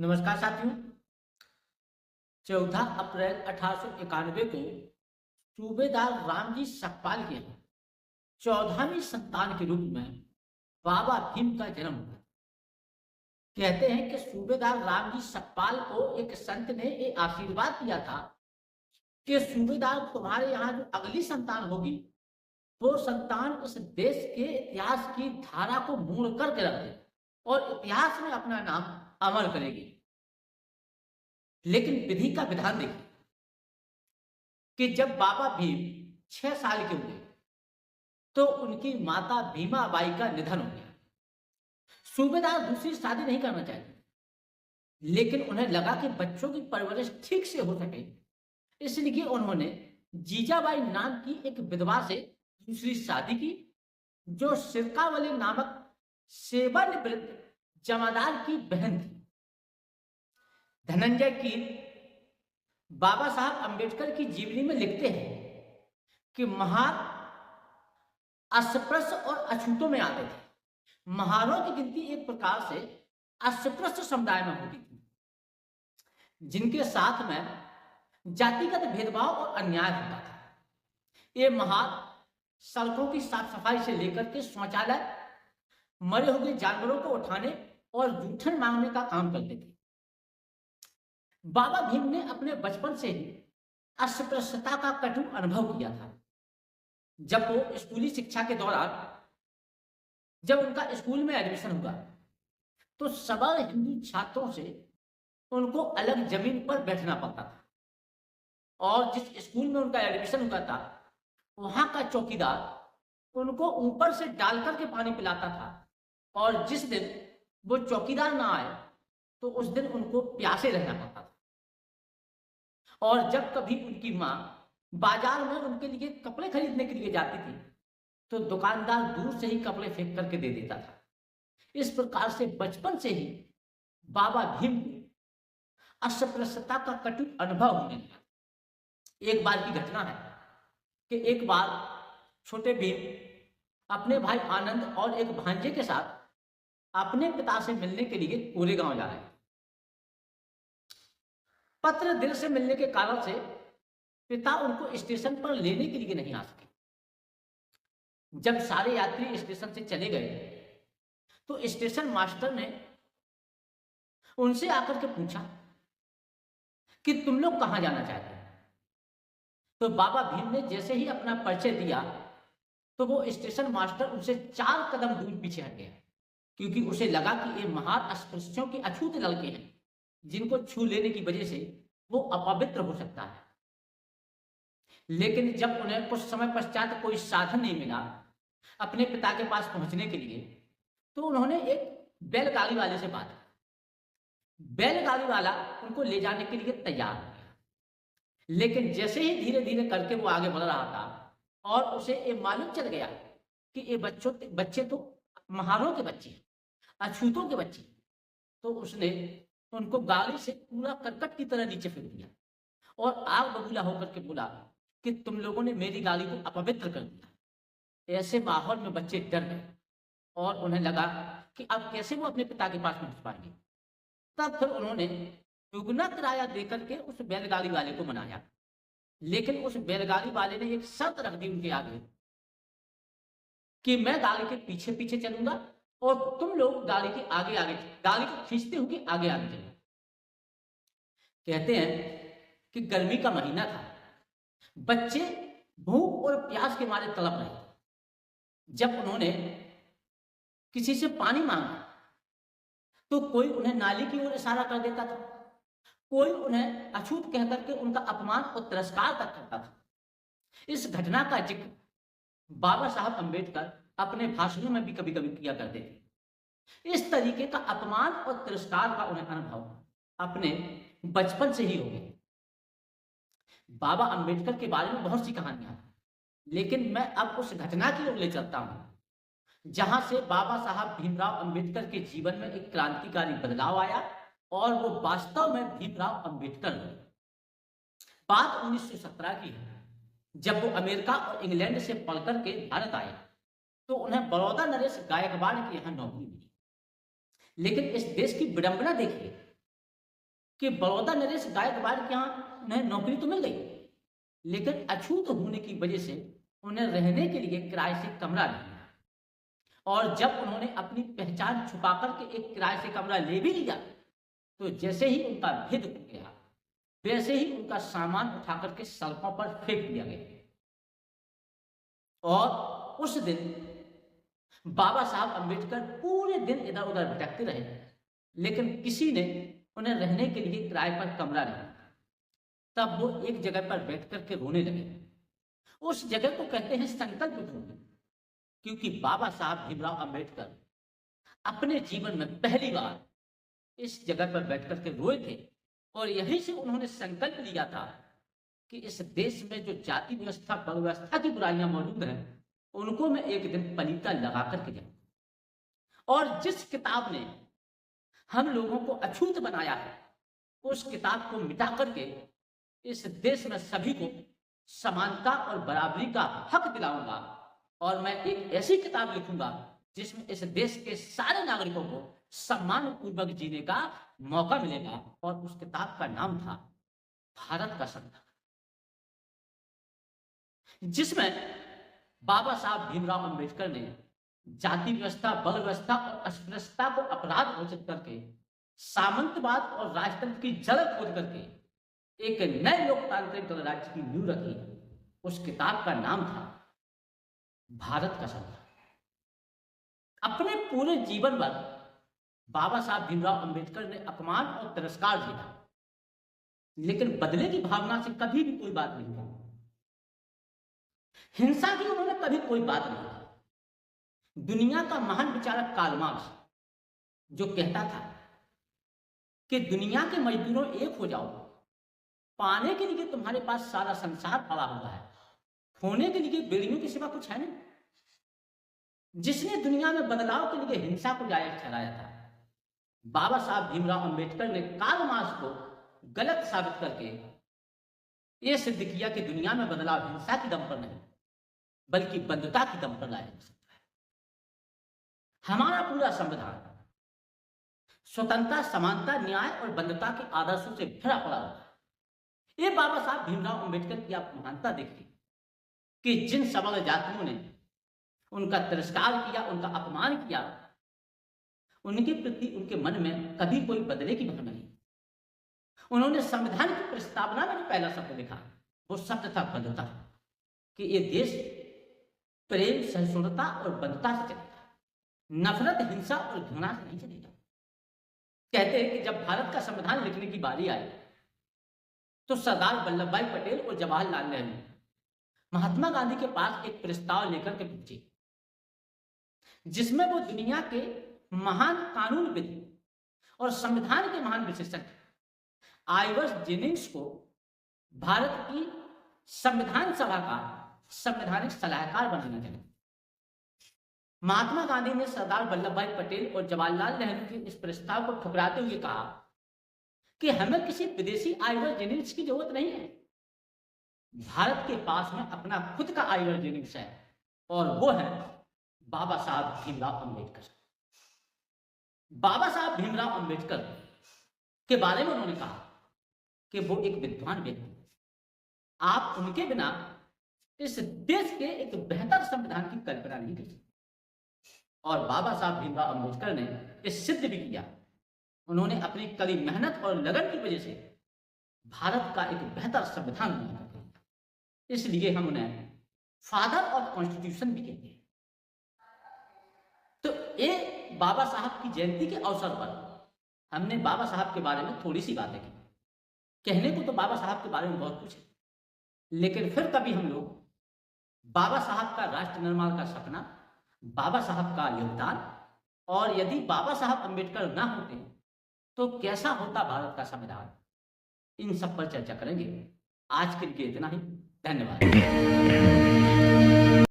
नमस्कार साथियों। 14 अप्रैल 1891 को सूबेदार रामजी सकपाल के यहाँ 14वीं संतान के रूप में बाबा भीम का जन्म हुआ। कहते हैं कि सूबेदार रामजी सकपाल को एक संत ने एक आशीर्वाद दिया था कि सूबेदार तुम्हारे यहाँ जो अगली संतान होगी वो संतान उस देश के इतिहास की धारा को मोड़ करके रख दे और इतिहास में अपना नाम अमर करेगी। लेकिन विधि का विधान देखिए कि जब बाबा भीम 6 साल के हुए तो उनकी माता भीमाबाई का निधन हो गया। सूबेदार दूसरी शादी नहीं करना चाहते, लेकिन उन्हें लगा कि बच्चों की परवरिश ठीक से हो सके, इसलिए उन्होंने जीजाबाई नाम की एक विधवा से दूसरी शादी की, जो सिरकावली नामक सेवानिवृत्त जमादार की बहन थी। धनंजय कीर बाबा साहब अंबेडकर की जीवनी में लिखते हैं कि महार अस्पृश्य और अछूतों में आते थे। महारों की गिनती एक प्रकार से अस्पृश्य समुदाय में होती थी, जिनके साथ में जातिगत भेदभाव और अन्याय होता था। ये महार सड़कों की साफ सफाई से लेकर के शौचालय, मरे हुए जानवरों को उठाने और जूठन मांगने का काम करते थे। बाबा भीम ने अपने बचपन से ही अस्पृश्यता का कटु अनुभव किया था। जब वो स्कूली शिक्षा के दौरान जब उनका स्कूल में एडमिशन हुआ तो सबल हिंदू छात्रों से उनको अलग जमीन पर बैठना पड़ता था, और जिस स्कूल में उनका एडमिशन हुआ था वहां का चौकीदार उनको ऊपर से डालकर के पानी पिलाता था, और जिस दिन वो चौकीदार ना आए तो उस दिन उनको प्यासे रहना पड़ता था। और जब कभी उनकी माँ बाजार में उनके लिए कपड़े खरीदने के लिए जाती थी तो दुकानदार दूर से ही कपड़े फेंक करके दे देता था। इस प्रकार से बचपन से ही बाबा भीम को अस्पृश्यता का कटु अनुभव होने लगा। एक बार की घटना है कि एक बार छोटे भीम अपने भाई आनंद और एक भांजे के साथ अपने पिता से मिलने के लिए कोरेगांव जा रहे हैं। पत्र दिल से मिलने के कारण से पिता उनको स्टेशन पर लेने के लिए नहीं आ सके। जब सारे यात्री स्टेशन से चले गए तो स्टेशन मास्टर ने उनसे आकर के पूछा कि तुम लोग कहां जाना चाहते हैं। तो बाबा भीम ने जैसे ही अपना परिचय दिया तो वो स्टेशन मास्टर उनसे 4 कदम दूर पीछे हट गया, क्योंकि उसे लगा कि ये महान अस्पृश्यों के अछूत लड़के हैं जिनको छू लेने की वजह से वो अपवित्र हो सकता है। लेकिन जब उन्हें कुछ समय पश्चात कोई साधन नहीं मिला अपने पिता के पास पहुंचने के लिए तो उन्होंने एक बैलगाड़ी वाले से बात की। बैलगाड़ी वाला उनको ले जाने के लिए तैयार हो गया, लेकिन जैसे ही धीरे धीरे करके वो आगे बढ़ रहा था और उसे ये मालूम चल गया कि ये बच्चे तो महारों के बच्चे, अछूतों के बच्चे, तो उसने उनको गाड़ी से पूरा करकट की तरह नीचे फेंक दिया और आग बबूला होकर के बोला कि तुम लोगों ने मेरी गाड़ी को अपवित्र कर दिया। ऐसे माहौल में बच्चे डर गए और उन्हें लगा कि अब कैसे वो अपने पिता के पास पहुंच पाएंगे। तब फिर उन्होंने दुगना किराया देकर के उस बैलगाड़ी वाले को मनाया, लेकिन उस बैलगाड़ी वाले ने एक शर्त रख दी उनके आगे कि मैं गाड़ी के पीछे पीछे चलूंगा और तुम लोग गाड़ी के आगे आगे, गाड़ी को खींचते हुए आगे आगे चलो। कहते हैं कि गर्मी का महीना था, बच्चे भूख और प्यास के मारे तड़प रहे। जब उन्होंने किसी से पानी मांगा तो कोई उन्हें नाली की ओर इशारा कर देता था, कोई उन्हें अछूत कहकर के उनका अपमान और तिरस्कार तक करता था। इस घटना का जिक्र बाबा साहब अंबेडकर अपने भाषणों में भी कभी कभी किया करते थे। इस तरीके का अपमान और तिरस्कार का उन्हें अनुभव अपने बचपन से ही हो गया। बाबा अंबेडकर के बारे में बहुत सी कहानियां हैं, लेकिन मैं अब उस घटना की ओर ले चलता हूं जहां से बाबा साहब भीमराव अंबेडकर के जीवन में एक क्रांतिकारी बदलाव आया और वो वास्तव में भीमराव अंबेडकर हुए। बात 1917 की है, जब वो अमेरिका और इंग्लैंड से पढ़कर के भारत आए तो उन्हें बड़ौदा नरेश गायकवाड़ के यहाँ नौकरी मिली। लेकिन इस देश की विडंबना देखिए कि बड़ौदा नरेश गायकवाड़ के यहाँ उन्हें नौकरी तो मिल गई, लेकिन अछूत होने की वजह से उन्हें रहने के लिए किराए से कमरा नहीं मिला। और जब उन्होंने अपनी पहचान छुपा करके एक किराए से कमरा ले भी लिया, तो जैसे ही उनका भेद हो गया, वैसे ही उनका सामान उठा करके सड़कों पर फेंक दिया गया। और उस दिन बाबा साहब अम्बेडकर पूरे दिन इधर उधर भटकते रहे, लेकिन किसी ने उन्हें रहने के लिए किराए पर कमरा नहीं दिया। तब वो एक जगह पर बैठ करके रोने लगे। उस जगह को कहते हैं संकल्प भूमि, क्योंकि बाबा साहब भीमराव अम्बेडकर अपने जीवन में पहली बार इस जगह पर बैठ करके रोए थे। और यहीं से उन्होंने संकल्प लिया था कि इस देश में जो जाति व्यवस्था, वर्ग व्यवस्था की बुराइयां मौजूद हैं, उनको मैं एक दिन पलीता लगा करके जाऊंगा। और जिस किताब ने हम लोगों को अछूत बनाया है, उस किताब को मिटा करके इस देश में सभी को समानता और बराबरी का हक दिलाऊंगा। और मैं एक ऐसी किताब लिखूंगा जिसमें इस देश के सारे नागरिकों को सम्मान पूर्वक जीने का मौका मिलेगा। और उस किताब का नाम था भारत का संविधान, जिसमें बाबा साहब भीमराव अम्बेडकर ने जाति व्यवस्था, बल व्यवस्था और अस्पृश्यता को अपराध घोषित करके सामंतवाद और राजतंत्र की जड़ खोद करके एक नए लोकतांत्रिक गणराज्य की नींव रखी। उस किताब का नाम था भारत का संविधान। अपने पूरे जीवन भर बाबा साहब भीमराव अम्बेडकर ने अपमान और तिरस्कार झेला, लेकिन बदले की भावना से कभी भी कोई बात नहीं कही। हिंसा की उन्होंने कभी कोई बात नहीं की। दुनिया का महान विचारक कार्ल मार्क्स जो कहता था कि दुनिया के मजदूरों एक हो जाओ, पाने के लिए तुम्हारे पास सारा संसार पड़ा हुआ है, खोने के लिए बेड़ियों के सिवा कुछ है नहीं। जिसने दुनिया में बदलाव के लिए हिंसा को जायज ठहराया था, बाबा साहब भीमराव अम्बेडकर ने कार्ल मार्क्स को गलत साबित करके यह सिद्ध किया कि दुनिया में बदलाव हिंसा की दम पर नहीं, बल्कि बंधुता की दम पर लाया जा सकता है। हमारा पूरा संविधान स्वतंत्रता, समानता, न्याय और बंधुता के आदर्शों से भरा पड़ा हुआ है। ये बाबा साहब भीमराव अम्बेडकर की आप महानता देखिए कि जिन सबल जातियों ने उनका तिरस्कार किया, उनका अपमान किया, उनके प्रति उनके मन में कभी कोई बदले की भावना नहीं। उन्होंने संविधान की प्रस्तावना में पहला शब्द लिखा, वो शब्द था बंधुता, कि ये देश प्रेम, सहिष्णुता और बंधुता से चलेगा, नफरत, हिंसा और घृणा से नहीं चलेगा। कहते हैं कि जब भारत का संविधान लिखने की बारी आई तो सरदार वल्लभ भाई पटेल और जवाहरलाल नेहरू महात्मा गांधी के पास एक प्रस्ताव लेकर के पहुंचे, जिसमें वो दुनिया के महान कानूनविद और संविधान के महान विशेषज्ञ आइवर्स जेनिंग्स को भारत की संविधान सभा का संवैधानिक सलाहकार बनाना चाहिए। महात्मा गांधी ने सरदार वल्लभ भाई पटेल और जवाहरलाल नेहरू के इस प्रस्ताव को ठुकराते हुए कहा कि हमें किसी विदेशी आइवर्स जेनिंग्स की जरूरत नहीं है। भारत के पास में अपना खुद का आइवर्स जेनिंग्स है, और वो है बाबा साहब भीमराव अम्बेडकर। बाबा साहब भीमराव अम्बेडकर के बारे में उन्होंने कहा कि वो एक विद्वान व्यक्ति, आप उनके बिना इस देश के एक बेहतर संविधान की कल्पना नहीं कर सकते। और बाबा साहब भीमराव अम्बेडकर ने इस सिद्ध भी किया। उन्होंने अपनी कड़ी मेहनत और लगन की वजह से भारत का एक बेहतर संविधान बना दिया। इसलिए हम उन्हें फादर ऑफ कॉन्स्टिट्यूशन भी कहते हैं। तो ये बाबा साहब की जयंती के अवसर पर हमने बाबा साहब के बारे में थोड़ी सी बातें की। कहने को तो बाबा साहब के बारे में बहुत कुछ है, लेकिन फिर कभी हम लोग बाबा साहब का राष्ट्र निर्माण का सपना, बाबा साहब का योगदान, और यदि बाबा साहब अम्बेडकर ना होते तो कैसा होता भारत का संविधान, इन सब पर चर्चा करेंगे। आज के लिए इतना ही। धन्यवाद।